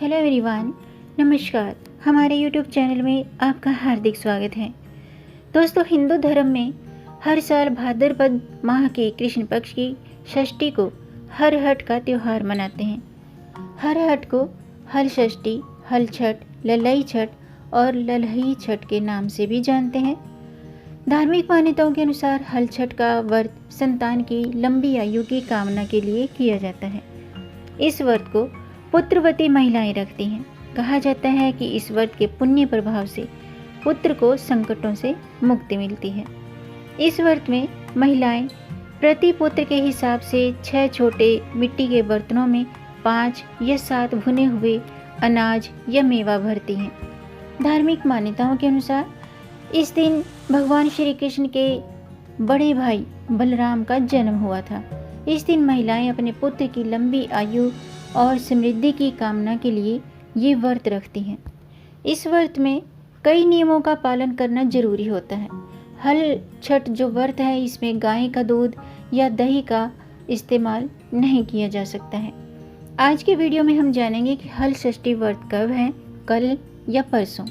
Hello everyone, नमस्कार। हमारे YouTube channel में आपका हार्दिक स्वागत है। दोस्तों, हिंदू धर्म में हर साल भाद्रपद माह के कृष्ण पक्ष की षष्ठी को हर हट का त्यौहार मनाते हैं। हर हट को हल षष्ठी, हल छठ, ललई छठ और ललही छठ के नाम से भी जानते हैं। धार्मिक मान्यताओं के अनुसार हल छठ का व्रत संतान की लंबी आयु की कामना के लिए किया जाता है। इस व्रत को पुत्रवती महिलाएं रखती हैं। कहा जाता है कि इस व्रत के पुण्य प्रभाव से पुत्र को संकटों से मुक्ति मिलती है। इस व्रत में महिलाएं प्रति पुत्र के हिसाब से 6 छोटे मिट्टी के बर्तनों में 5 या 7 भुने हुए अनाज या मेवा भरती हैं। धार्मिक मान्यताओं के अनुसार इस दिन भगवान श्री कृष्ण के बड़े भाई बलराम का जन्म हुआ था। इस दिन महिलाएं अपने पुत्र की लंबी आयु और समृद्धि की कामना के लिए ये व्रत रखती हैं। इस व्रत में कई नियमों का पालन करना जरूरी होता है। हल छठ जो व्रत है, इसमें गाय का दूध या दही का इस्तेमाल नहीं किया जा सकता है। आज के वीडियो में हम जानेंगे कि हल षष्ठी व्रत कब है, कल या परसों,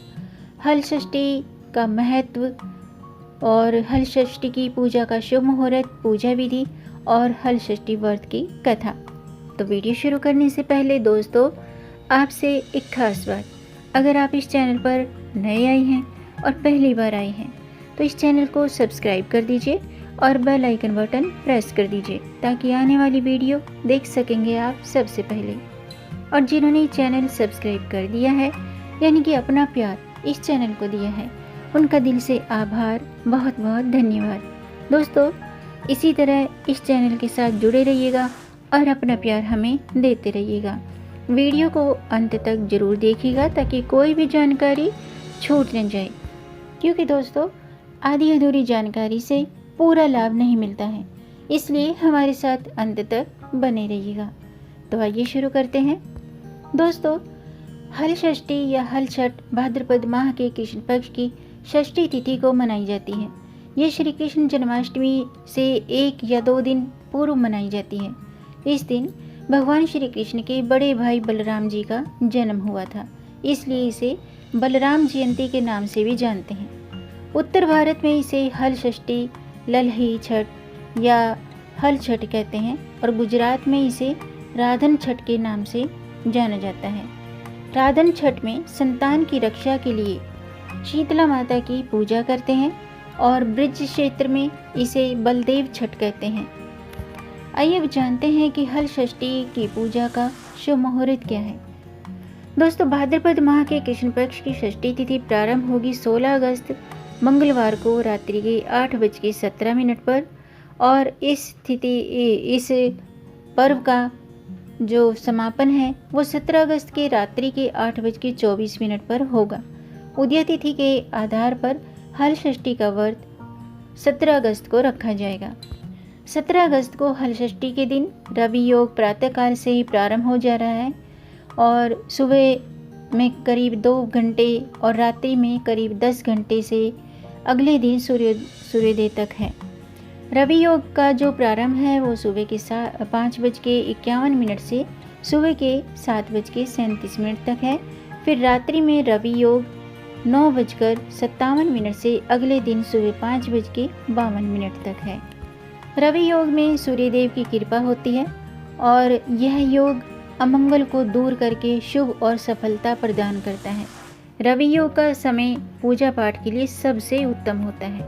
हल षष्ठी का महत्व और हल षष्ठी की पूजा का शुभ मुहूर्त, पूजा विधि और हल षष्ठी व्रत की कथा। तो वीडियो शुरू करने से पहले दोस्तों, आपसे एक खास बात, अगर आप इस चैनल पर नए आए हैं और पहली बार आए हैं तो इस चैनल को सब्सक्राइब कर दीजिए और बेल आइकन बटन प्रेस कर दीजिए ताकि आने वाली वीडियो देख सकेंगे आप सबसे पहले। और जिन्होंने चैनल सब्सक्राइब कर दिया है, यानी कि अपना प्यार इस चैनल को दिया है, उनका दिल से आभार, बहुत बहुत धन्यवाद। दोस्तों, इसी तरह इस चैनल के साथ जुड़े रहिएगा और अपना प्यार हमें देते रहिएगा। वीडियो को अंत तक जरूर देखिएगा ताकि कोई भी जानकारी छूट न जाए, क्योंकि दोस्तों आधी अधूरी जानकारी से पूरा लाभ नहीं मिलता है। इसलिए हमारे साथ अंत तक बने रहिएगा। तो आइए शुरू करते हैं। दोस्तों, हल षष्ठी या हल छठ भाद्रपद माह के कृष्ण पक्ष की षष्ठी तिथि को मनाई जाती है। ये श्री कृष्ण जन्माष्टमी से 1 या 2 दिन पूर्व मनाई जाती है। इस दिन भगवान श्री कृष्ण के बड़े भाई बलराम जी का जन्म हुआ था, इसलिए इसे बलराम जयंती के नाम से भी जानते हैं। उत्तर भारत में इसे हल षष्ठी, ललही छठ या हल छठ कहते हैं और गुजरात में इसे राधन छठ के नाम से जाना जाता है। राधन छठ में संतान की रक्षा के लिए शीतला माता की पूजा करते हैं और ब्रज क्षेत्र में इसे बलदेव छठ कहते हैं। आइए अब जानते हैं कि हल षष्ठी की पूजा का शुभ मुहूर्त क्या है। दोस्तों, भाद्रपद माह के कृष्ण पक्ष की षष्ठी तिथि प्रारंभ होगी 16 अगस्त मंगलवार को रात्रि के 8:17 पर और इस पर्व का जो समापन है वो 17 अगस्त के रात्रि के 8:24 पर होगा। उदय तिथि के आधार पर हल षष्ठी का व्रत 17 अगस्त को रखा जाएगा। 17 अगस्त को हल षष्ठी के दिन रवि योग प्रातःकाल से ही प्रारंभ हो जा रहा है और सुबह में करीब 2 घंटे और रात्रि में करीब 10 घंटे से अगले दिन सूर्योदय तक है। रवि योग का जो प्रारंभ है वो सुबह के 5:51 से सुबह के 7:37 तक है। फिर रात्रि में रवि योग 9:57 से अगले दिन सुबह 5:52 तक है। रवि योग में सूर्यदेव की कृपा होती है और यह योग अमंगल को दूर करके शुभ और सफलता प्रदान करता है। रवि योग का समय पूजा पाठ के लिए सबसे उत्तम होता है।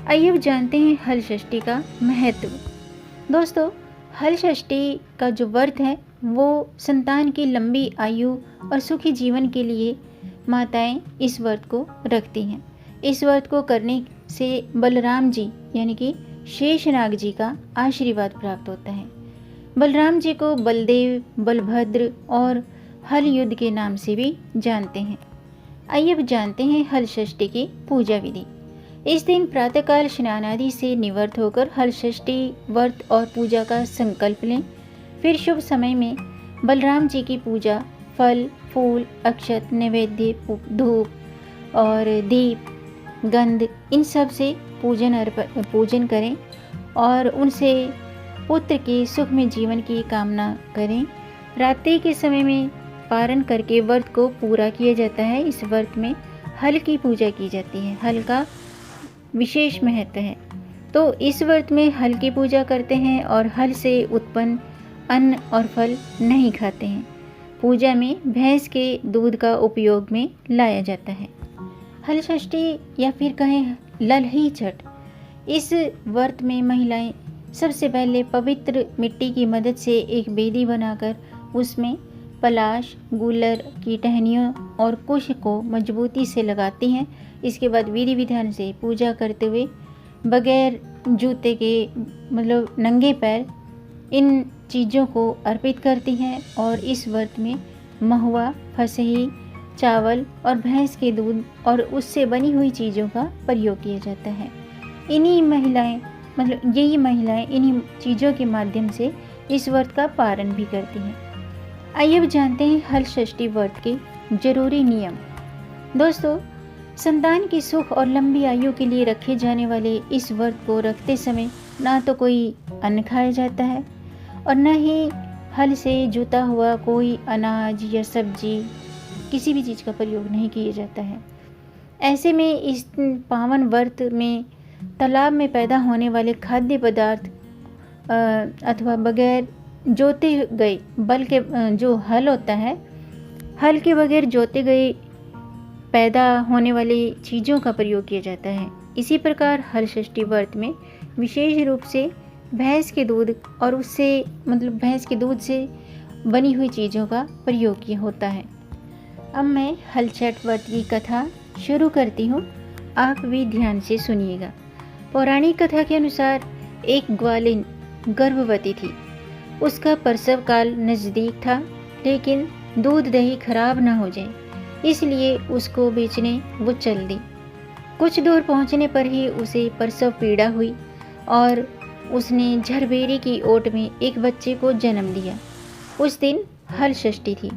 आइए अब जानते हैं हल षष्ठी का महत्व। दोस्तों, हल षष्ठी का जो व्रत है वो संतान की लंबी आयु और सुखी जीवन के लिए माताएं इस व्रत को रखती हैं। इस व्रत को करने से बलराम जी यानी कि शेषनाग जी का आशीर्वाद प्राप्त होता है। बलराम जी को बलदेव, बलभद्र और हल युद्ध के नाम से भी जानते हैं। आइए अब जानते हैं हल षष्ठी की पूजा विधि। इस दिन प्रातःकाल स्नान आदि से निवृत्त होकर हल षष्ठी व्रत और पूजा का संकल्प लें। फिर शुभ समय में बलराम जी की पूजा फल, फूल, अक्षत, नैवेद्य, धूप और दीप, गंध इन सब से पूजन करें और उनसे पुत्र के सुख में जीवन की कामना करें। रात्रि के समय में पारण करके व्रत को पूरा किया जाता है। इस व्रत में हल की पूजा की जाती है। हल का विशेष महत्व है। तो इस व्रत में हल की पूजा करते हैं और हल से उत्पन्न अन्न और फल नहीं खाते हैं। पूजा में भैंस के दूध का उपयोग में लाया जाता है। हल षष्ठी या फिर कहें ललही छठ, इस व्रत में महिलाएं सबसे पहले पवित्र मिट्टी की मदद से एक बेदी बनाकर उसमें पलाश, गूलर की टहनियों और कुश को मजबूती से लगाती हैं। इसके बाद विधि विधान से पूजा करते हुए बगैर जूते के मतलब नंगे पैर इन चीज़ों को अर्पित करती हैं और इस व्रत में महुआ, फसही, चावल और भैंस के दूध और उससे बनी हुई चीज़ों का प्रयोग किया जाता है। यही महिलाएं इन्हीं चीज़ों के माध्यम से इस व्रत का पारण भी करती हैं। आइए अब जानते हैं हल षष्ठी व्रत के जरूरी नियम। दोस्तों, संतान की सुख और लंबी आयु के लिए रखे जाने वाले इस व्रत को रखते समय ना तो कोई अन्न खाया जाता है और न ही हल से जुता हुआ कोई अनाज या सब्जी, किसी भी चीज़ का प्रयोग नहीं किया जाता है। ऐसे में इस पावन व्रत में तालाब में पैदा होने वाले खाद्य पदार्थ अथवा बगैर जोते गए बल्कि जो हल होता है, हल के बगैर जोते गए पैदा होने वाली चीज़ों का प्रयोग किया जाता है। इसी प्रकार हल षष्ठी व्रत में विशेष रूप से भैंस के दूध और उससे भैंस के दूध से बनी हुई चीज़ों का प्रयोग किया होता है। अब मैं हल छठ व्रत की कथा शुरू करती हूँ, आप भी ध्यान से सुनिएगा। पौराणिक कथा के अनुसार एक ग्वालिन गर्भवती थी। उसका प्रसव काल नज़दीक था, लेकिन दूध दही खराब न हो जाए इसलिए उसको बेचने वो चल दी। कुछ दूर पहुंचने पर ही उसे प्रसव पीड़ा हुई और उसने झरबेरी की ओट में एक बच्चे को जन्म दिया। उस दिन हल षष्ठी थी।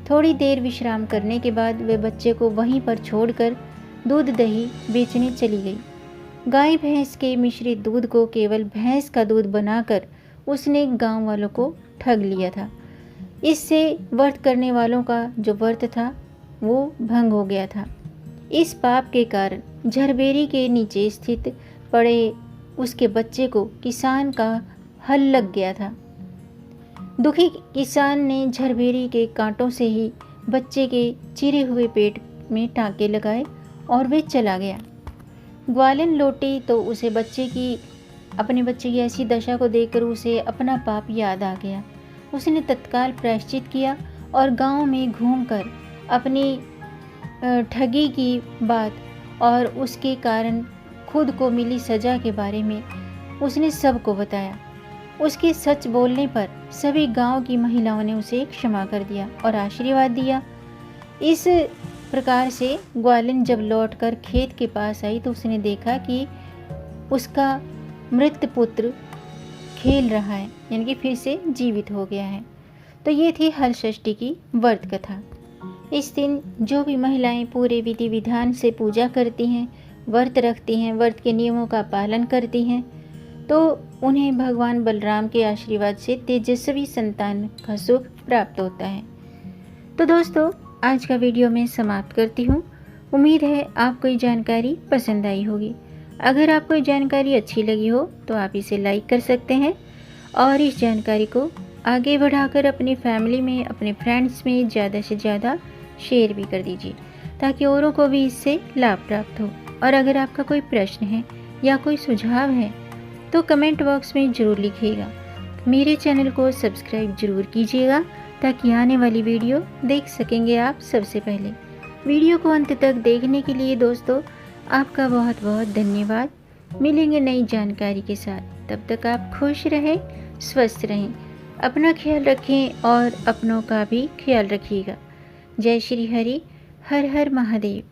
थोड़ी देर विश्राम करने के बाद वे बच्चे को वहीं पर छोड़कर दूध दही बेचने चली गई। गाय भैंस के मिश्रित दूध को केवल भैंस का दूध बनाकर उसने गांव वालों को ठग लिया था। इससे व्रत करने वालों का जो व्रत था वो भंग हो गया था। इस पाप के कारण झरबेरी के नीचे स्थित पड़े उसके बच्चे को किसान का हल लग गया था। दुखी किसान ने झरबेरी के कांटों से ही बच्चे के चिरे हुए पेट में टाँके लगाए और वे चला गया। ग्वालिन लौटी तो उसे अपने बच्चे की ऐसी दशा को देखकर उसे अपना पाप याद आ गया। उसने तत्काल प्रायश्चित किया और गांव में घूमकर अपनी ठगी की बात और उसके कारण खुद को मिली सज़ा के बारे में उसने सबको बताया। उसके सच बोलने पर सभी गांव की महिलाओं ने उसे क्षमा कर दिया और आशीर्वाद दिया। इस प्रकार से ग्वालिन जब लौटकर खेत के पास आई तो उसने देखा कि उसका मृत पुत्र खेल रहा है, यानी कि फिर से जीवित हो गया है। तो ये थी हल षष्ठी की व्रत कथा। इस दिन जो भी महिलाएं पूरे विधि विधान से पूजा करती हैं, व्रत रखती हैं, व्रत के नियमों का पालन करती हैं, तो उन्हें भगवान बलराम के आशीर्वाद से तेजस्वी संतान का सुख प्राप्त होता है। तो दोस्तों, आज का वीडियो मैं समाप्त करती हूँ। उम्मीद है आपको ये जानकारी पसंद आई होगी। अगर आपको ये जानकारी अच्छी लगी हो तो आप इसे लाइक कर सकते हैं और इस जानकारी को आगे बढ़ाकर अपनी फैमिली में, अपने फ्रेंड्स में ज़्यादा से ज़्यादा शेयर भी कर दीजिए ताकि औरों को भी इससे लाभ प्राप्त हो। और अगर आपका कोई प्रश्न है या कोई सुझाव है तो कमेंट बॉक्स में ज़रूर लिखिएगा। मेरे चैनल को सब्सक्राइब ज़रूर कीजिएगा ताकि आने वाली वीडियो देख सकेंगे आप सबसे पहले। वीडियो को अंत तक देखने के लिए दोस्तों आपका बहुत बहुत धन्यवाद। मिलेंगे नई जानकारी के साथ। तब तक आप खुश रहें, स्वस्थ रहें, अपना ख्याल रखें और अपनों का भी ख्याल रखिएगा। जय श्री हरि, हर हर महादेव।